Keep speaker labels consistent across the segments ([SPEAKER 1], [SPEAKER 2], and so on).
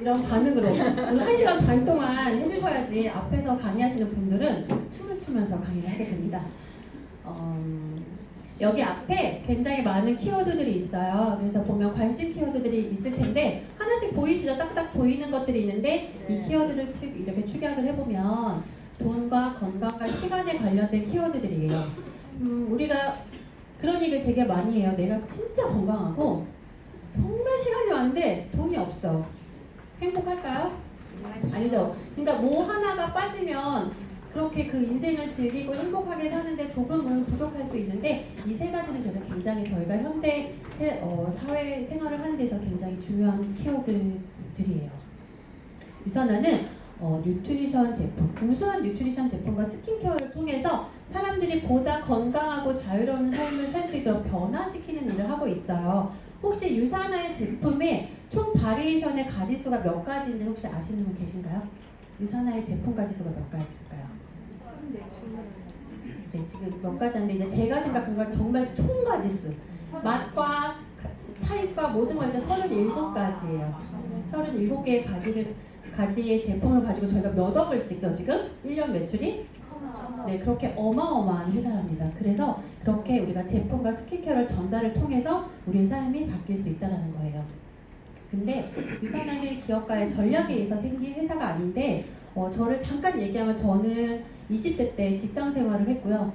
[SPEAKER 1] 이런 반응으로 오늘 1시간 반 동안 해주셔야지 앞에서 강의하시는 분들은 춤을 추면서 강의를 하게 됩니다. 여기 앞에 굉장히 많은 키워드들이 있어요. 그래서 보면 관심 키워드들이 있을 텐데 하나씩 보이시죠? 딱딱 보이는 것들이 있는데 이 키워드를 이렇게 축약을 해보면 돈과 건강과 시간에 관련된 키워드들이에요. 우리가 그런 얘기를 되게 많이 해요. 내가 진짜 건강하고 정말 시간이 많은데 돈이 없어. 행복할까요? 아니죠. 그러니까 뭐 하나가 빠지면 그렇게 그 인생을 즐기고 행복하게 사는데 조금은 부족할 수 있는데 이 세 가지는 그래서 굉장히 저희가 현대 사회 생활을 하는 데서 굉장히 중요한 키워드들이에요. 유산화는 뉴트리션 제품, 우수한 뉴트리션 제품과 스킨케어를 통해서 사람들이 보다 건강하고 자유로운 삶을 살 수 있도록 변화시키는 일을 하고 있어요. 혹시 유산화의 제품의 총 바리에이션의 가지수가 몇 가지인지 혹시 아시는 분 계신가요? 유산화의 제품 가지수가 몇 가지일까요? 네, 지금 몇 가지인데 이제 제가 생각한 건 정말 총 가지수. 맛과 타입과 모든 걸 이제 37가지예요. 37개의 가지의 제품을 가지고 저희가 몇 억을 찍죠, 지금? 1년 매출이? 네, 그렇게 어마어마한 회사랍니다. 그래서 그렇게 우리가 제품과 스킨케어를 전달을 통해서 우리의 삶이 바뀔 수 있다는 거예요. 근데 유산화는 기업가의 전략에 의해서 생긴 회사가 아닌데 저를 잠깐 얘기하면 저는 20대 때 직장 생활을 했고요.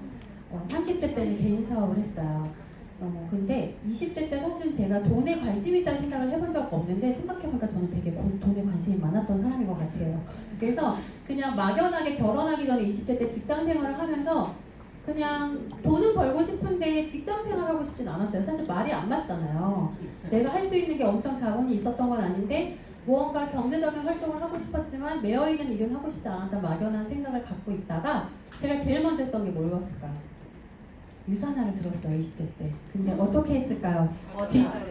[SPEAKER 1] 30대 때는 개인 사업을 했어요. 근데 20대 때 사실 제가 돈에 관심이 있다는 생각을 해본 적 없는데 생각해보니까 저는 되게 돈에 관심이 많았던 사람인 것 같아요. 그래서 그냥 막연하게 결혼하기 전에 20대 때 직장 생활을 하면서 그냥 돈은 벌고 싶은데 직장 생활하고 싶진 않았어요. 사실 말이 안 맞잖아요. 내가 할 수 있는 게 엄청 자본이 있었던 건 아닌데 무언가 경제적인 활동을 하고 싶었지만 매여있는 일은 하고 싶지 않았던 막연한 생각을 갖고 있다가 제가 제일 먼저 했던 게 뭐였을까요? 유산화를 들었어요, 20대 때. 근데 어떻게 했을까요?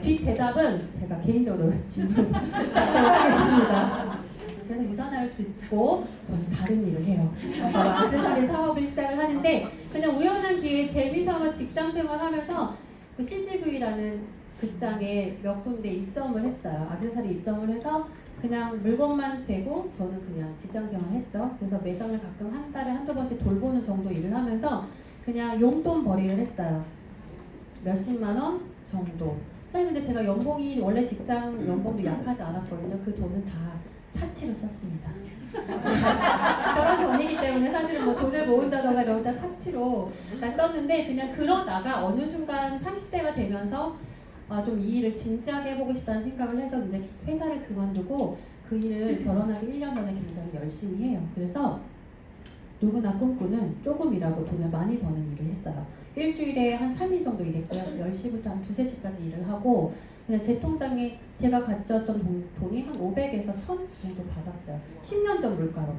[SPEAKER 1] 뒷 대답은 제가 개인적으로 질문하도록 하겠습니다. 그래서 유산화를 듣고 저는 다른 일을 해요. 악세사리 사업을 시작을 하는데 그냥 우연한 기회에 재미삼아 직장 생활하면서 그 CGV라는 극장에 몇 군데 입점을 했어요. 악세사리 입점을 해서 그냥 물건만 대고 저는 그냥 직장 생활을 했죠. 그래서 매장을 가끔 한 달에 한두 번씩 돌보는 정도 일을 하면서 그냥 용돈 벌이를 했어요. 몇십만 원 정도. 사실 근데 제가 연봉이 원래 직장 연봉도 약하지 않았거든요. 그 돈은 다 사치로 썼습니다. 결혼 전이기 때문에 사실은 뭐 돈을 모은다던가 이런 다 사치로 다 썼는데 그냥 그러다가 어느 순간 30대가 되면서 좀 이 일을 진지하게 해보고 싶다는 생각을 해서 근데 회사를 그만두고 그 일을 결혼하기 1년 전에 굉장히 열심히 해요. 그래서 누구나 꿈꾸는 조금 일하고 돈을 많이 버는 일을 했어요. 일주일에 한 3일 정도 일했고요. 10시부터 한 2, 3시까지 일을 하고 그냥 제 통장에 제가 가져왔던 돈이 한 500에서 1000 정도 받았어요. 10년 전 물가로.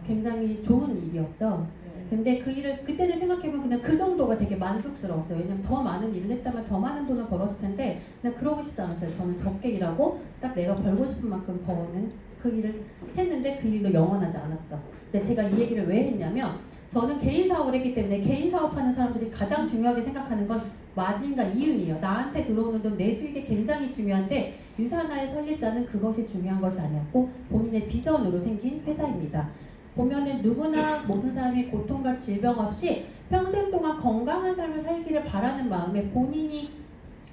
[SPEAKER 1] 굉장히 좋은 일이었죠. 근데 그 일을 그때는 생각해보면 그냥 그 정도가 되게 만족스러웠어요. 왜냐면 더 많은 일을 했다면 더 많은 돈을 벌었을 텐데 그냥 그러고 싶지 않았어요. 저는 적게 일하고 딱 내가 벌고 싶은 만큼 버는 그 일을 했는데 그 일도 영원하지 않았죠. 근데 제가 이 얘기를 왜 했냐면 저는 개인 사업을 했기 때문에 개인 사업하는 사람들이 가장 중요하게 생각하는 건 마진과 이윤이에요. 나한테 들어오는 돈, 내 수익이 굉장히 중요한데 유산화의 설립자는 그것이 중요한 것이 아니었고 본인의 비전으로 생긴 회사입니다. 보면은 누구나 모든 사람이 고통과 질병 없이 평생 동안 건강한 삶을 살기를 바라는 마음에 본인이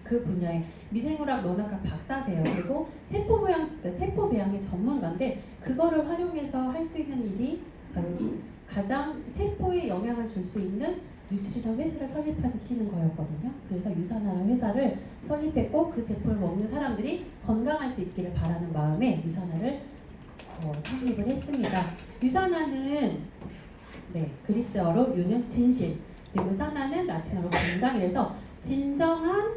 [SPEAKER 1] 그 분야에 미생물학 논학과 박사세요. 그리고 세포 배양의 전문가인데 그거를 활용해서 할 수 있는 일이 바로 이 가장 세포에 영향을 줄 수 있는 뉴트리션 회사를 설립하시는 거였거든요. 그래서 유산화 회사를 설립했고 그 제품을 먹는 사람들이 건강할 수 있기를 바라는 마음에 유산화를 창립을 했습니다. 유산화는 그리스어로 유는 진실, 그리고 산화는 라틴어로 건강이라서 진정한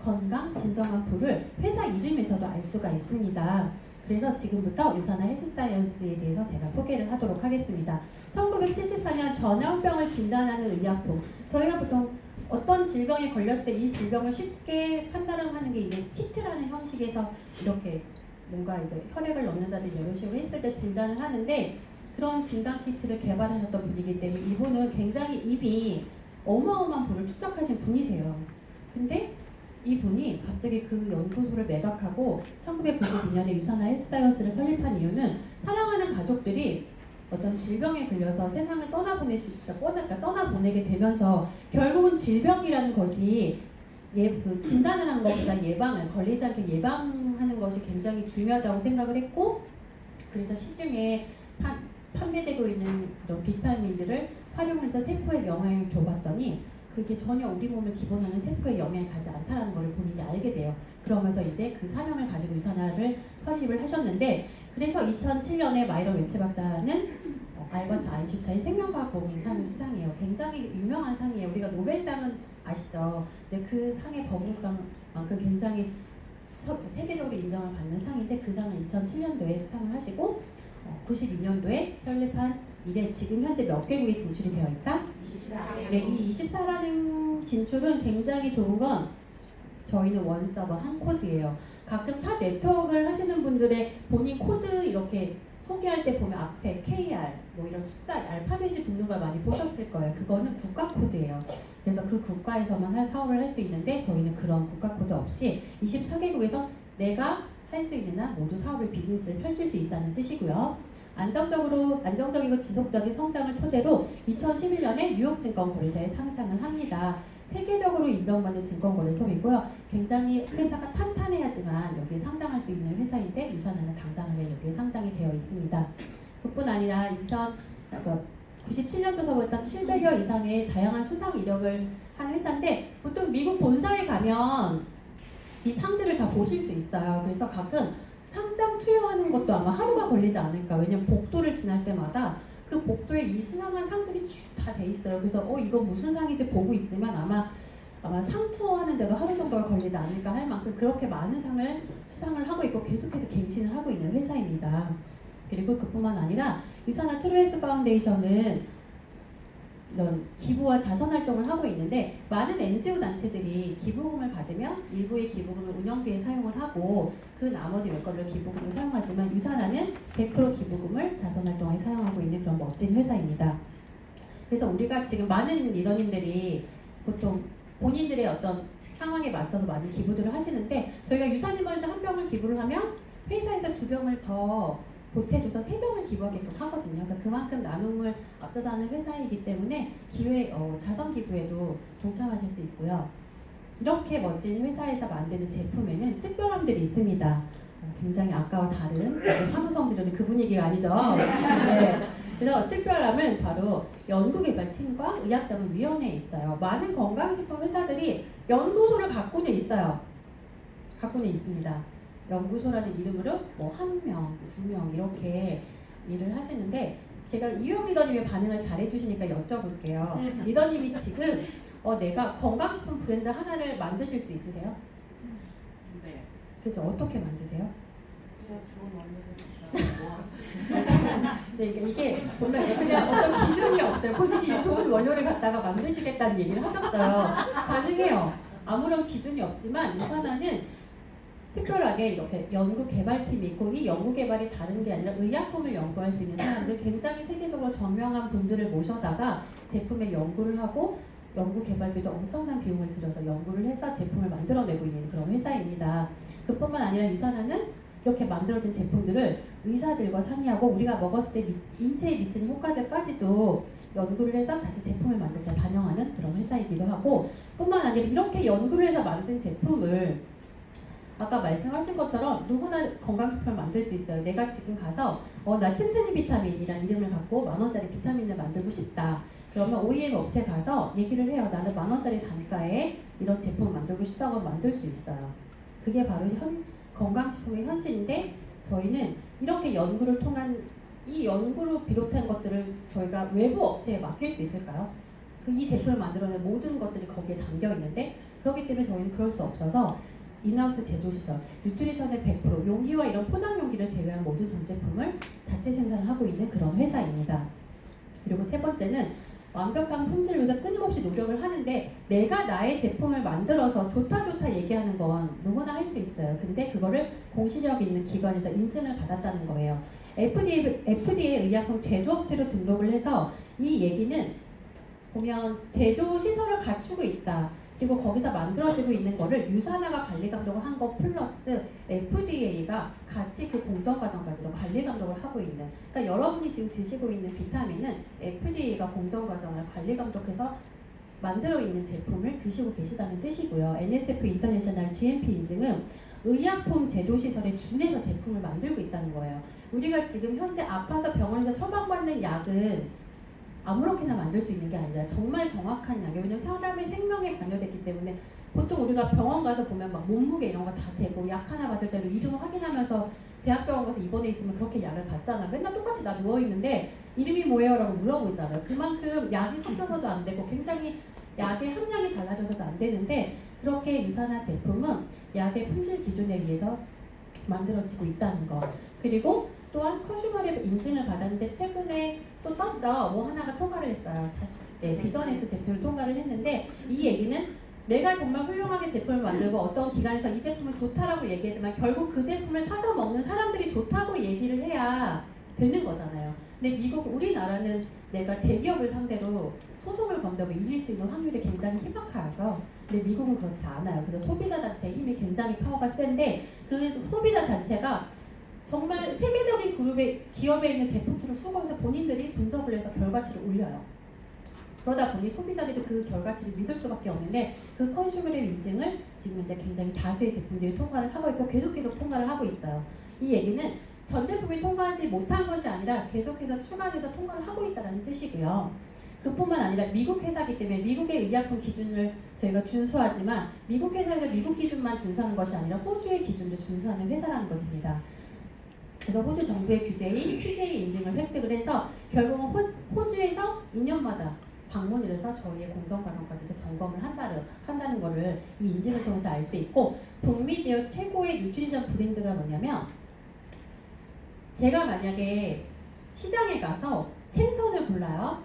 [SPEAKER 1] 건강, 진정한 부를 회사 이름에서도 알 수가 있습니다. 그래서 지금부터 유산화 헬스사이언스에 대해서 제가 소개를 하도록 하겠습니다. 1974년 전염병을 진단하는 의약품. 저희가 보통 어떤 질병에 걸렸을 때 이 질병을 쉽게 판단을 하는 게 이제 키트라는 형식에서 이렇게 뭔가 이제 혈액을 넣는다든지 이런 식으로 했을 때 진단을 하는데 그런 진단 키트를 개발하셨던 분이기 때문에 이분은 굉장히 입이 어마어마한 부를 축적하신 분이세요. 근데 이분이 갑자기 그 연구소를 매각하고 1992년에 유산화 헬스사이언스를 설립한 이유는 사랑하는 가족들이 어떤 질병에 걸려서 세상을 떠나보내게 되면서 결국은 질병이라는 것이 그 진단을 한 것보다 예방을 걸리지 않게 예방하는 것이 굉장히 중요하다고 생각을 했고, 그래서 시중에 판매되고 있는 이런 비타민들을 활용해서 세포에 영향을 줘봤더니 그게 전혀 우리 몸을 기본하는 세포에 영향을 가지 않다는 것을 본인이 알게 돼요. 그러면서 이제 그 사명을 가지고 유산화를 설립을 하셨는데, 그래서 2007년에 마이런 웹츠 박사는 알버트 아인슈타인 생명과학 노벨상을 수상해요. 굉장히 유명한 상이에요. 우리가 노벨상은 아시죠? 근데 그 상의 버금가만큼 굉장히 세계적으로 인정을 받는 상인데, 그 상을 2007년도에 수상을 하시고 92년도에 설립한 이래 지금 현재 몇 개국에 진출이 되어 있다?
[SPEAKER 2] 24개.
[SPEAKER 1] 네, 이 24라는 진출은 굉장히 좋은 건 저희는 원 서버 한 코드예요. 가끔 타 네트워크를 하시는 분들의 본인 코드 이렇게 소개할 때 보면 앞에 KR 뭐 이런 숫자 알파벳이 붙는 걸 많이 보셨을 거예요. 그거는 국가 코드예요. 그래서 그 국가에서만 사업을 할 수 있는데 저희는 그런 국가 코드 없이 24개국에서 내가 할 수 있는 한 모두 사업을 비즈니스를 펼칠 수 있다는 뜻이고요. 안정적이고 지속적인 성장을 토대로 2011년에 뉴욕증권거래소에 상장을 합니다. 세계적으로 인정받는 증권거래소이고요. 굉장히 회사가 탄탄해야지만 여기에 상장할 수 있는 회사인데 유산화는 당당하게 여기에 상장이 되어 있습니다. 그뿐 아니라 97년도서부터 700여 이상의 다양한 수상 이력을 한 회사인데, 보통 미국 본사에 가면 이 상들을 다 보실 수 있어요. 그래서 가끔 상장 투여하는 것도 아마 하루가 걸리지 않을까. 왜냐면 복도를 지날 때마다 그 복도에 이 수상한 상들이 쭉 다 돼 있어요. 그래서 이거 무슨 상인지 보고 있으면 아마 상 투어하는 데도 하루 정도가 걸리지 않을까 할 만큼 그렇게 많은 상을 수상을 하고 있고 계속해서 갱신을 하고 있는 회사입니다. 그리고 그뿐만 아니라 유산화 트루헬스 파운데이션은 이런 기부와 자선 활동을 하고 있는데, 많은 NGO 단체들이 기부금을 받으면 일부의 기부금을 운영비에 사용을 하고 그 나머지 몇 건을 기부금을 사용하지만 유산화는 100% 기부금을 자선 활동에 사용하고 있는 그런 멋진 회사입니다. 그래서 우리가 지금 많은 리더님들이 보통 본인들의 어떤 상황에 맞춰서 많이 기부들을 하시는데, 저희가 유산인벌즈 한 병을 기부를 하면 회사에서 2병을 더 보태줘서 3병을 기부하게끔 하거든요. 그러니까 그만큼 나눔을 앞서서 하는 회사이기 때문에 자선 기부에도 동참하실 수 있고요. 이렇게 멋진 회사에서 만드는 제품에는 특별함들이 있습니다. 굉장히 아까와 다른 환호성 지르는 그 분위기가 아니죠. 네. 그래서 특별함은 바로 연구개발팀과 의약자문위원회에 있어요. 많은 건강식품 회사들이 연구소를 갖고는 있어요. 갖고는 있습니다. 연구소라는 이름으로 뭐 1명, 2명 이렇게 일을 하시는데, 제가 이유영 리더님의 반응을 잘해주시니까 여쭤볼게요. 리더님이 지금 내가 건강식품 브랜드 하나를 만드실 수 있으세요?
[SPEAKER 2] 네.
[SPEAKER 1] 그죠? 어떻게 만드세요?
[SPEAKER 2] 그냥 좋은 원료를
[SPEAKER 1] 네, 이게 정말 그냥 어떤 기준이 없어요. 본인이 좋은 원료를 갖다가 만드시겠다는 얘기를 하셨어요. 가능해요. 아무런 기준이 없지만 유산화는 특별하게 이렇게 연구개발팀이 있고, 이 연구개발이 다른 게 아니라 의약품을 연구할 수 있는 사람들, 굉장히 세계적으로 저명한 분들을 모셔다가 제품의 연구를 하고 연구개발비도 엄청난 비용을 들여서 연구를 해서 제품을 만들어내고 있는 그런 회사입니다. 그뿐만 아니라 유산화는 이렇게 만들어진 제품들을 의사들과 상의하고 우리가 먹었을 때 인체에 미치는 효과들까지도 연구를 해서 다시 제품을 만들 때 반영하는 그런 회사이기도 하고, 뿐만 아니라 이렇게 연구를 해서 만든 제품을 아까 말씀하신 것처럼 누구나 건강식품을 만들 수 있어요. 내가 지금 가서 나 튼튼이 비타민이라는 이름을 갖고 10,000원짜리 비타민을 만들고 싶다. 그러면 OEM 업체에 가서 얘기를 해요. 나는 10,000원짜리 단가에 이런 제품을 만들고 싶다고 만들 수 있어요. 그게 바로 건강식품의 현실인데, 저희는 이렇게 연구를 통한 이 연구로 비롯한 것들을 저희가 외부 업체에 맡길 수 있을까요? 이 제품을 만들어낸 모든 것들이 거기에 담겨 있는데, 그렇기 때문에 저희는 그럴 수 없어서 인하우스 제조 시설, 뉴트리션의 100%, 용기와 이런 포장 용기를 제외한 모든 전 제품을 자체 생산을 하고 있는 그런 회사입니다. 그리고 세 번째는 완벽한 품질을 위해 끊임없이 노력을 하는데, 내가 나의 제품을 만들어서 좋다 얘기하는 건 누구나 할 수 있어요. 근데 그거를 공시력 있는 기관에서 인증을 받았다는 거예요. FDA 의약품 제조업체로 등록을 해서, 이 얘기는 보면 제조 시설을 갖추고 있다. 그리고 거기서 만들어지고 있는 거를 유산화가 관리 감독을 한 거 플러스 FDA가 같이 그 공정 과정까지도 관리 감독을 하고 있는. 그러니까 여러분이 지금 드시고 있는 비타민은 FDA가 공정 과정을 관리 감독해서 만들어 있는 제품을 드시고 계시다는 뜻이고요. NSF 인터내셔널 GMP 인증은 의약품 제조시설에 준해서 제품을 만들고 있다는 거예요. 우리가 지금 현재 아파서 병원에서 처방받는 약은 아무렇게나 만들 수 있는 게 아니라 정말 정확한 약이에요. 왜냐면 사람의 생명에 관여됐기 때문에 보통 우리가 병원 가서 보면 막 몸무게 이런 거 다 재고 약 하나 받을 때도 이름 확인하면서 대학병원 가서 입원해 있으면 그렇게 약을 받잖아. 맨날 똑같이 나 누워있는데 이름이 뭐예요? 라고 물어보잖아요. 그만큼 약이 섞여서도 안 되고 굉장히 약의 함량이 달라져서도 안 되는데 그렇게 유산화 제품은 약의 품질 기준에 의해서 만들어지고 있다는 거. 그리고 또한 컨슈머랩 인증을 받았는데 최근에 또 떴죠. 뭐 하나가 통과를 했어요. 네, 비전에스 제품을 통과를 했는데 이 얘기는 내가 정말 훌륭하게 제품을 만들고 어떤 기관에서 이 제품은 좋다라고 얘기하지만 결국 그 제품을 사서 먹는 사람들이 좋다고 얘기를 해야 되는 거잖아요. 근데 미국, 우리나라는 내가 대기업을 상대로 소송을 건다고 이길 수 있는 확률이 굉장히 희박하죠. 근데 미국은 그렇지 않아요. 그래서 소비자 단체의 힘이 굉장히 파워가 센데 그 소비자 단체가 정말 세계적인 그룹의 기업에 있는 제품들을 수거해서 본인들이 분석을 해서 결과치를 올려요. 그러다 보니 소비자들이 그 결과치를 믿을 수밖에 없는데 그 컨슈머랩 인증을 지금 이제 굉장히 다수의 제품들이 통과를 하고 있고 계속해서 통과를 하고 있어요. 이 얘기는 전 제품이 통과하지 못한 것이 아니라 계속해서 추가돼서 통과를 하고 있다는 뜻이고요. 그뿐만 아니라 미국 회사이기 때문에 미국의 의약품 기준을 저희가 준수하지만 미국 회사에서 미국 기준만 준수하는 것이 아니라 호주의 기준도 준수하는 회사라는 것입니다. 그래서 호주 정부의 규제인 TJ 인증을 획득을 해서 결국은 호주에서 2년마다 방문을 해서 저희의 공정과정까지도 점검을 한다는 거를 이 인증을 통해서 알 수 있고 북미 지역 최고의 뉴트리션 브랜드가 뭐냐면 제가 만약에 시장에 가서 생선을 골라요.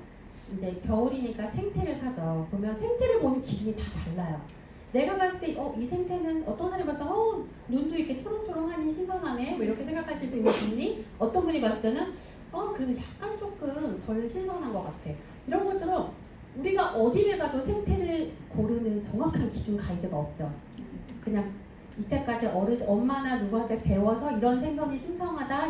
[SPEAKER 1] 이제 겨울이니까 생태를 사죠. 그러면 생태를 보는 기준이 다 달라요. 내가 봤을 때 이 생태는 어떤 사람이 봤을 때 눈도 이렇게 초롱초롱하니 신선하네 뭐 이렇게 생각하실 수 있는 분이 어떤 분이 봤을 때는 그래도 약간 조금 덜 신선한 것 같아. 이런 것처럼 우리가 어디를 가도 생태를 고르는 정확한 기준 가이드가 없죠. 그냥 이때까지 엄마나 누구한테 배워서 이런 생선이 신선하다,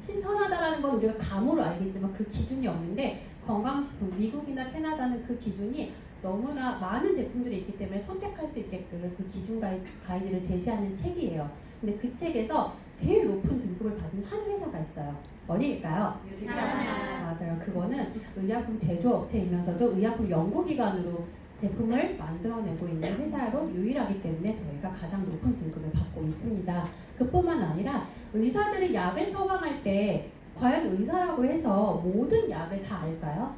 [SPEAKER 1] 신선하다라는 건 우리가 감으로 알겠지만 그 기준이 없는데 건강식품, 미국이나 캐나다는 그 기준이 너무나 많은 제품들이 있기 때문에 선택할 수 있게끔 그 기준 가이드를 제시하는 책이에요. 근데 그 책에서 제일 높은 등급을 받은 한 회사가 있어요. 어디일까요? 맞아요. 그거는 의약품 제조업체이면서도 의약품 연구기관으로 제품을 만들어내고 있는 회사로 유일하기 때문에 저희가 가장 높은 등급을 받고 있습니다. 그뿐만 아니라 의사들이 약을 처방할 때 과연 의사라고 해서 모든 약을 다 알까요?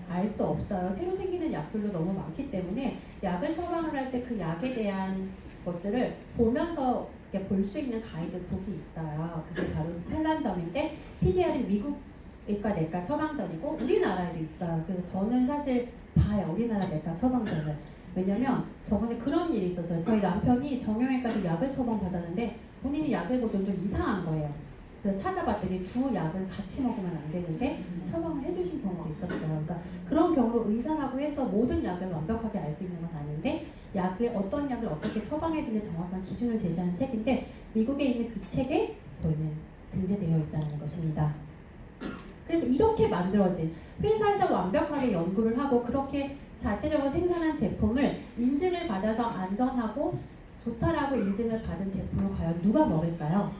[SPEAKER 1] 알 수 없어요. 새로 생기는 약들도 너무 많기 때문에 약을 처방을 할 때 그 약에 대한 것들을 보면서 볼 수 있는 가이드북이 있어요. 그게 바로 탈란점인데 PDR은 미국 내과 내과 처방전이고 우리나라에도 있어요. 그래서 저는 사실 봐요. 우리나라 내과 처방전을. 왜냐면 저번에 그런 일이 있었어요. 저희 남편이 정형외과에서 약을 처방받았는데 본인이 약을 보던 좀 이상한 거예요. 그래서 찾아봤더니 두 약을 같이 먹으면 안 되는데 처방을 해주신 경우도 있었어요. 그러니까 그런 경우로 의사라고 해서 모든 약을 완벽하게 알 수 있는 건 아닌데 어떤 약을 어떻게 처방해야 되는지 정확한 기준을 제시하는 책인데 미국에 있는 그 책에 저희는 등재되어 있다는 것입니다. 그래서 이렇게 만들어진 회사에서 완벽하게 연구를 하고 그렇게 자체적으로 생산한 제품을 인증을 받아서 안전하고 좋다라고 인증을 받은 제품을 과연 누가 먹을까요?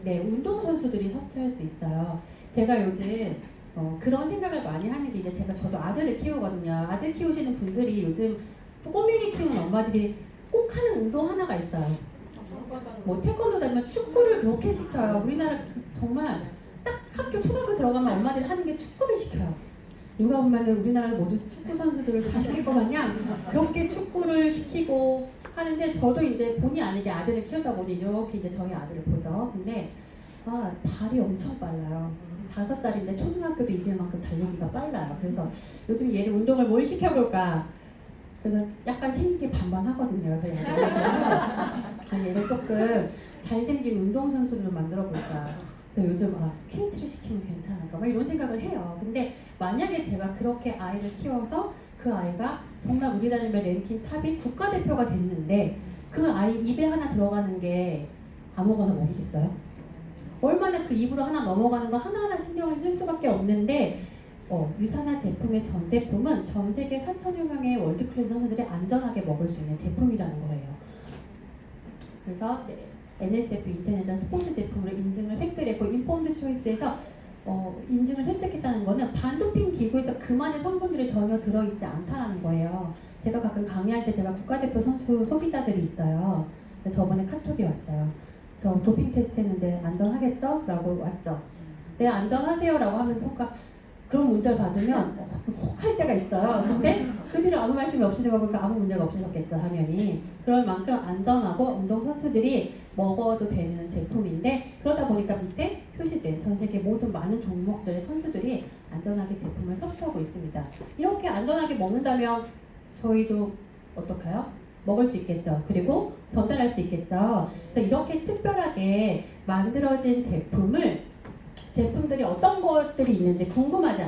[SPEAKER 1] 네, 운동선수들이 섭취할 수 있어요. 제가 요즘 그런 생각을 많이 하는 게 이제 저도 아들을 키우거든요. 아들 키우시는 분들이 요즘 꼬맹이 키우는 엄마들이 꼭 하는 운동 하나가 있어요. 뭐 태권도 다니면 축구를 그렇게 시켜요. 우리나라 정말 딱 학교 초등학교 들어가면 엄마들이 하는 게 축구를 시켜요. 누가 보면 우리나라 모두 축구 선수들을 다 시킬 것 마냥 그렇게 축구를 시키고 하는데 저도 이제 본의 아니게 아들을 키우다 보니 이렇게 이제 저희 아들을 보죠. 근데 발이 엄청 빨라요. 5살인데 초등학교도 이길 만큼 달리기가 빨라요. 그래서 요즘 얘를 운동을 뭘 시켜볼까? 그래서 약간 생긴 게 반반하거든요. 그래서 얘를 조금 잘생긴 운동선수를 만들어볼까? 그래서 요즘 스케이트를 시키면 괜찮을까? 막 이런 생각을 해요. 근데 만약에 제가 그렇게 아이를 키워서 그 아이가 정말 우리나라의 랭킹 탑이 국가대표가 됐는데 그 아이 입에 하나 들어가는 게 아무거나 먹이겠어요? 얼마나 그 입으로 하나 넘어가는 거 하나하나 신경을 쓸 수밖에 없는데 유산화 제품의 전 제품은 전 세계 4천여 명의 월드클래스 선수들이 안전하게 먹을 수 있는 제품이라는 거예요. 그래서 NSF 인터내셔널 스포츠 제품으로 인증을 획득했고 인포먼트 초이스에서 인증을 획득했다는 거는 반도핑 기구에서 그만의 성분들이 전혀 들어있지 않다라는 거예요. 제가 가끔 강의할 때 제가 국가대표 선수 소비자들이 있어요. 저번에 카톡이 왔어요. 저 도핑 테스트 했는데 안전하겠죠? 라고 왔죠. 네, 안전하세요 라고 하면서 그런 문자를 받으면 혹 할 때가 있어요. 근데 그 뒤로 아무 말씀이 없으니까 보니까 아무 문제가 없으셨겠죠, 당연히. 그럴 만큼 안전하고 운동선수들이 먹어도 되는 제품인데 그러다 보니까 밑에 표시된 전 세계 모든 많은 종목들의 선수들이 안전하게 제품을 섭취하고 있습니다. 이렇게 안전하게 먹는다면 저희도 어떡해요? 먹을 수 있겠죠. 그리고 전달할 수 있겠죠. 그래서 이렇게 특별하게 만들어진 제품들이 어떤 것들이 있는지 궁금하지 않아요?